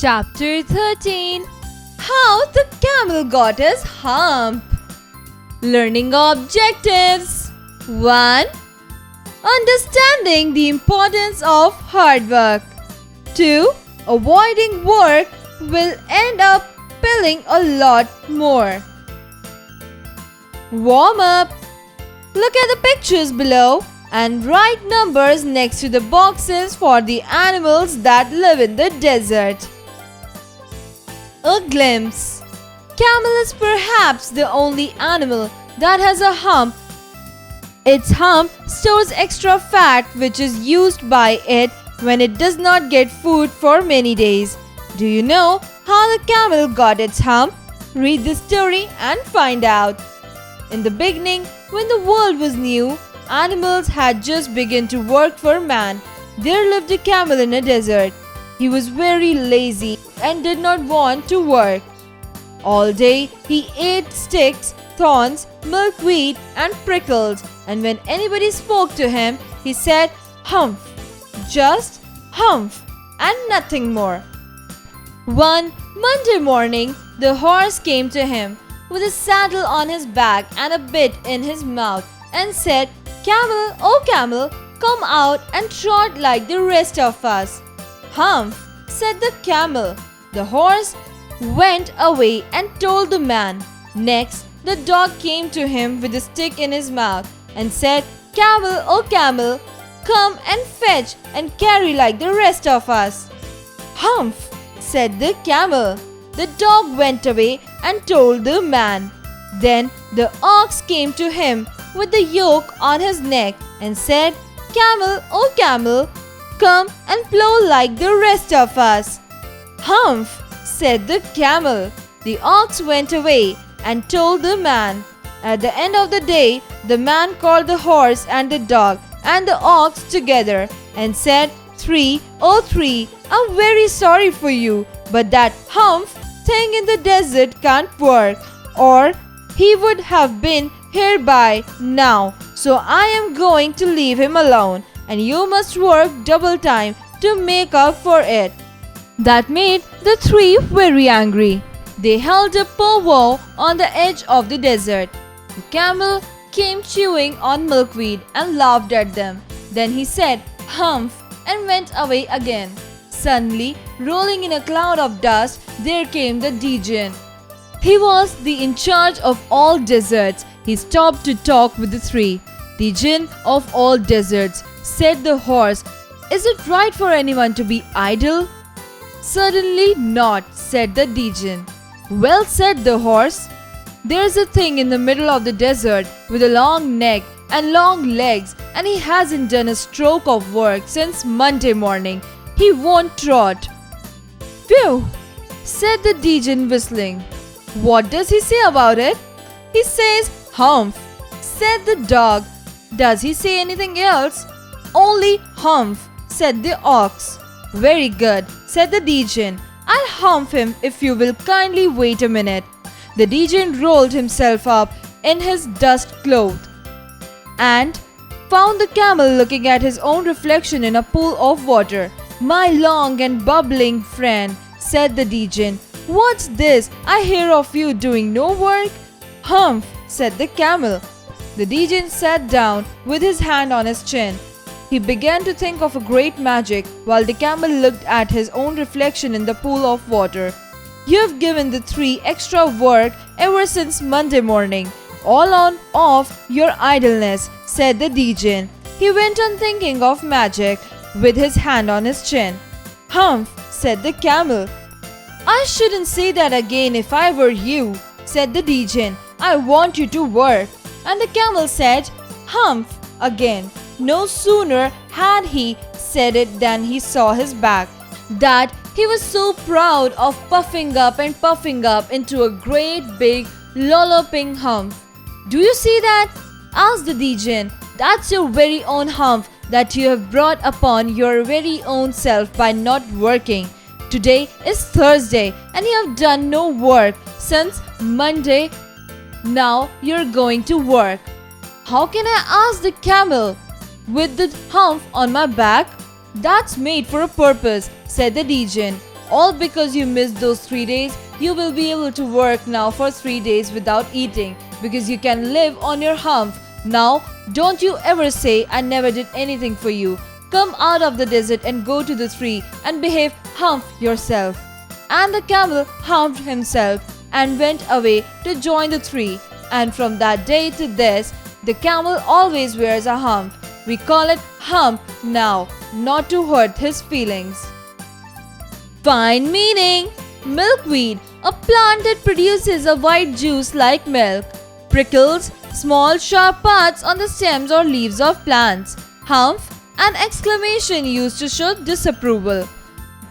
Chapter 13. How the Camel Got His Hump. Learning Objectives. 1. Understanding the importance of hard work. 2. Avoiding work will end up pilling a lot more. Warm up. Look at the pictures below and write numbers next to the boxes for the animals that live in the desert. A glimpse. Camel is perhaps the only animal that has a hump. Its hump stores extra fat which is used by it when it does not get food for many days. Do you know how the camel got its hump? Read the story and find out. In the beginning, when the world was new, animals had just begun to work for man. There lived a camel in a desert. He was very lazy and did not want to work. All day he ate sticks, thorns, milkweed and prickles, and when anybody spoke to him, he said, "Humph," just humph and nothing more. One Monday morning, the horse came to him with a saddle on his back and a bit in his mouth and said, "Camel, oh camel, come out and trot like the rest of us." "Humph," said the camel. The horse went away and told the man. Next, the dog came to him with a stick in his mouth and said, "Camel, oh camel, come and fetch and carry like the rest of us." "Humph," said the camel. The dog went away and told the man. Then the ox came to him with the yoke on his neck and said, "Camel, oh camel, come and plow like the rest of us." "Humph," said the camel. The ox went away and told the man. At the end of the day, the man called the horse and the dog and the ox together and said, "Three, oh three, I'm very sorry for you, but that humph thing in the desert can't work, or he would have been here by now. So I am going to leave him alone, and you must work double time to make up for it." That made the three very angry. They held a powwow on the edge of the desert. The camel came chewing on milkweed and laughed at them. Then he said, "Humph," and went away again. Suddenly, rolling in a cloud of dust, there came the djin. He was in charge of all deserts. He stopped to talk with the three. "Djin of all deserts," said the horse, "is it right for anyone to be idle?" "Certainly not," said the djin. "Well said," the horse. "There's a thing in the middle of the desert with a long neck and long legs, and he hasn't done a stroke of work since Monday morning. He won't trot." "Phew," said the djin, whistling. "What does he say about it?" "He says, 'Humph,'" said the dog. "Does he say anything else?" "Only 'Humph,'" said the ox. "Very good," said the djin. "I'll humph him if you will kindly wait a minute." The djin rolled himself up in his dust cloth and found the camel looking at his own reflection in a pool of water. "My long and bubbling friend," said the djin, "what's this I hear of you doing no work?" "Humph," said the camel. The djin sat down with his hand on his chin. He began to think of a great magic while the camel looked at his own reflection in the pool of water. "You have given the three extra work ever since Monday morning, all on off your idleness," said the djin. He went on thinking of magic with his hand on his chin. "Humph," said the camel. "I shouldn't say that again if I were you," said the djin. "I want you to work." And the camel said, "Humph," again. No sooner had he said it than he saw his back, that he was so proud of puffing up into a great big lolloping hump. "Do you see that?" asked the djin. "That's your very own hump that you have brought upon your very own self by not working. Today is Thursday and you have done no work since Monday. Now you're going to work." "How can I ask the camel with the hump on my back?" "That's made for a purpose," said the djin. All because you missed those 3 days. You will be able to work now for 3 days without eating because you can live on your hump. Now, don't you ever say I never did anything for you. Come out of the desert and go to the tree and behave hump yourself. And the camel humped himself and went away to join the tree. And from that day to this, the camel always wears a hump. We call it hump now, not to hurt his feelings. Find meaning. Milkweed, a plant that produces a white juice like milk. Prickles, small sharp parts on the stems or leaves of plants. Hump, an exclamation used to show disapproval.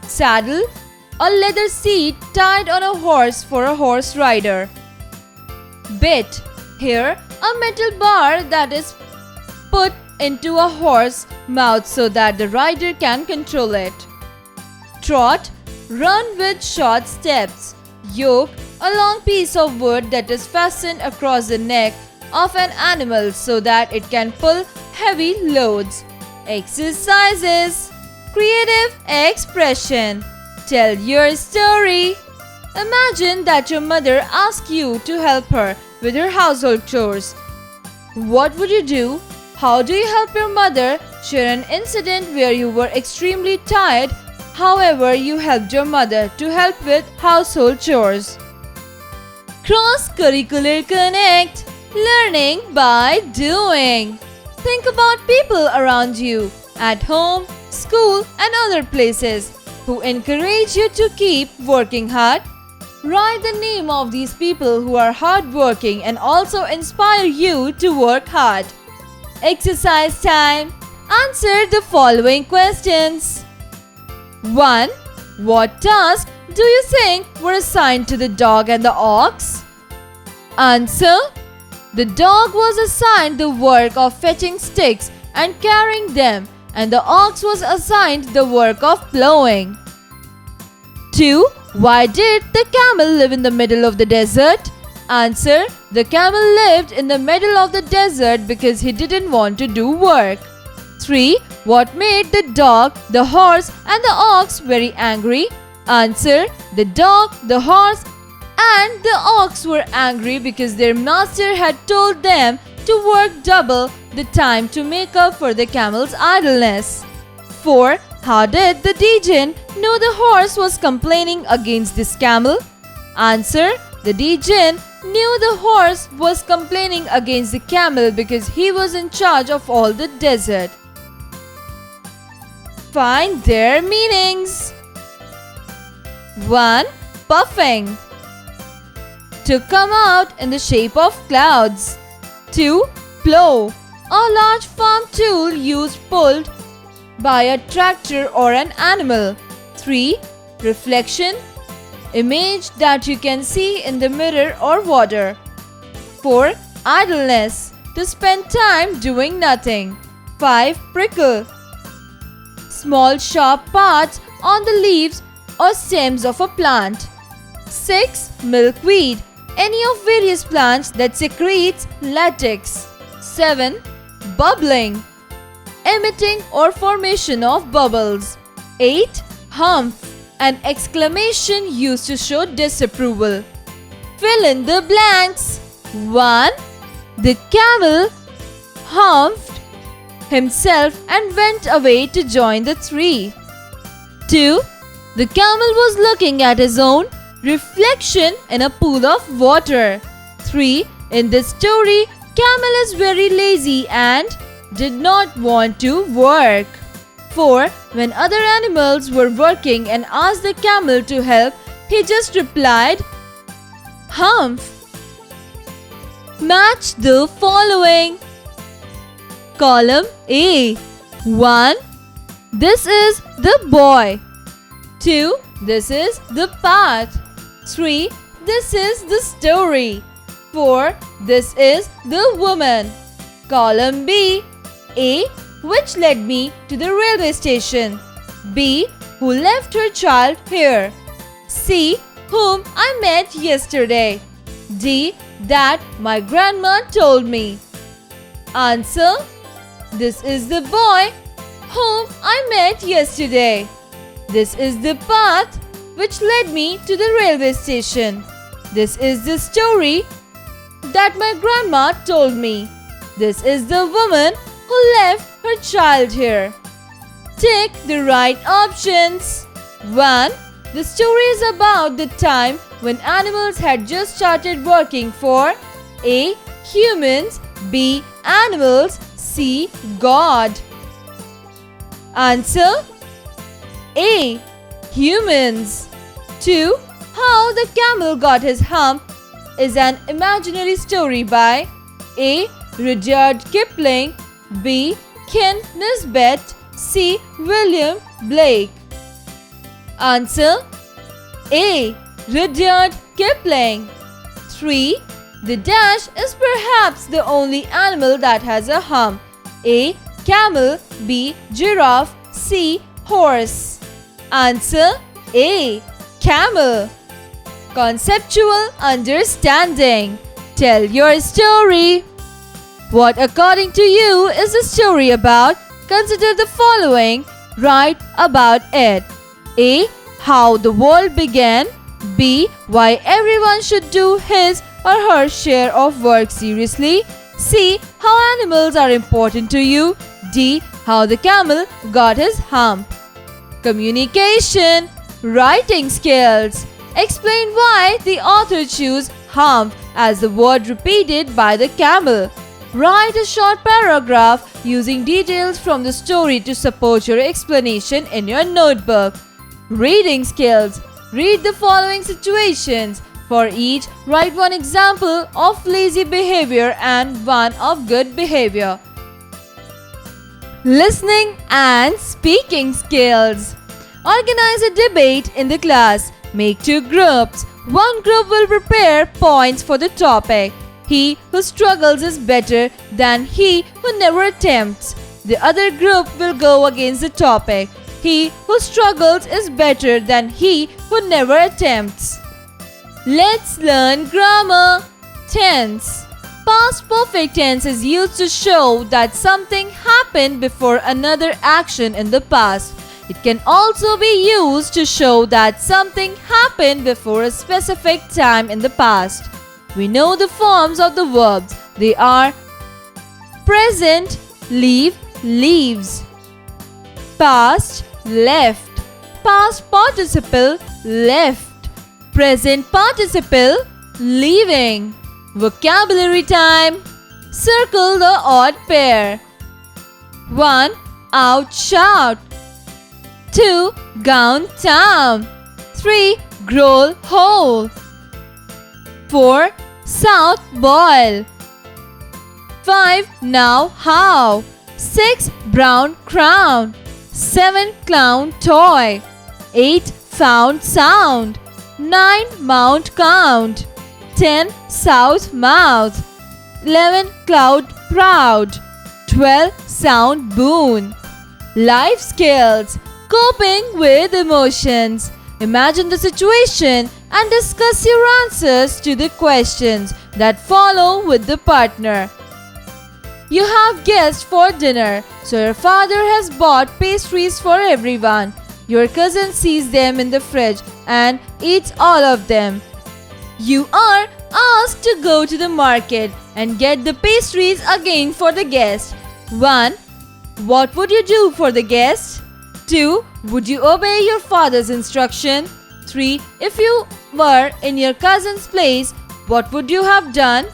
Saddle, a leather seat tied on a horse for a horse rider. Bit, here a metal bar that is put into a horse's mouth so that the rider can control it. Trot, run with short steps. Yoke, a long piece of wood that is fastened across the neck of an animal so that it can pull heavy loads. Exercises. Creative expression. Tell your story. Imagine that your mother asks you to help her with her household chores. What would you do? How do you help your mother? Share an incident where you were extremely tired. However, you helped your mother to help with household chores. Cross-curricular connect. Learning by doing. Think about people around you, at home, school, and other places, who encourage you to keep working hard. Write the name of these people who are hardworking and also inspire you to work hard. Exercise time. Answer the following questions. 1. What task do you think were assigned to the dog and the ox? Answer. The dog was assigned the work of fetching sticks and carrying them, and the ox was assigned the work of plowing. 2. Why did the camel live in the middle of the desert? Answer. The camel lived in the middle of the desert because he didn't want to do work. 3. What made the dog, the horse, and the ox very angry? Answer. The dog, the horse, and the ox were angry because their master had told them to work double the time to make up for the camel's idleness. 4. How did the djin know the horse was complaining against this camel? Answer. The djin knew the horse was complaining against the camel because he was in charge of all the desert. Find their meanings. 1. Puffing. To come out in the shape of clouds. 2. Plow. A large farm tool used pulled by a tractor or an animal. 3. Reflection. Image that you can see in the mirror or water. 4. Idleness. To spend time doing nothing. 5. Prickle. Small sharp parts on the leaves or stems of a plant. 6. Milkweed. Any of various plants that secretes latex. 7. Bubbling. Emitting or formation of bubbles. 8. Hump. An exclamation used to show disapproval. Fill in the blanks. 1. The camel humped himself and went away to join the tree. 2. The camel was looking at his own reflection in a pool of water. 3. In this story, camel is very lazy and did not want to work. 4. When other animals were working and asked the camel to help, he just replied, "Hump." Match the following. Column A. 1. This is the boy. 2. This is the path. 3. This is the story. 4. This is the woman. Column B. A. Which led me to the railway station. B. Who left her child here. C. Whom I met yesterday. D. That my grandma told me. Answer. This is the boy whom I met yesterday. This is the path which led me to the railway station. This is the story that my grandma told me. This is the woman who left her child here. Take the right options. 1. The story is about the time when animals had just started working for A. Humans, B. Animals, C. God. Answer A. Humans. 2. How the Camel Got His Hump is an imaginary story by A. Rudyard Kipling, B. Ken Nisbet, C. William Blake. Answer A. Rudyard Kipling. 3. The dash is perhaps the only animal that has a hump. A. Camel, B. Giraffe, C. Horse. Answer A. Camel. Conceptual understanding. Tell your story. What according to you is the story about? Consider the following. Write about it. A. How the world began. B. Why everyone should do his or her share of work seriously. C. How animals are important to you. D. How the camel got his hump. Communication. Writing skills. Explain why the author chose hump as the word repeated by the camel. Write a short paragraph using details from the story to support your explanation in your notebook. Reading skills. Read the following situations. For each, write one example of lazy behavior and one of good behavior. Listening and speaking skills. Organize a debate in the class. Make 2 groups. One group will prepare points for the topic. He who struggles is better than he who never attempts. The other group will go against the topic. He who struggles is better than he who never attempts. Let's learn grammar. Tense. Past perfect tense is used to show that something happened before another action in the past. It can also be used to show that something happened before a specific time in the past. We know the forms of the verbs. They are present, leave, leaves. Past, left. Past participle, left. Present participle, leaving. Vocabulary time. Circle the odd pair. 1. Out shout. 2. Gown town. 3. Growl hole. 4. South boil. 5. Now how. 6. Brown crown. 7. Clown toy. 8. Found sound. 9. Mount count. 10. South mouth. 11. Cloud proud. 12. Sound boon. Life skills. Coping with emotions. Imagine the situation and discuss your answers to the questions that follow with the partner. You have guests for dinner, so your father has bought pastries for everyone. Your cousin sees them in the fridge and eats all of them. You are asked to go to the market and get the pastries again for the guest. 1. What would you do for the guest? 2. Would you obey your father's instruction? 3. If you were in your cousin's place, what would you have done?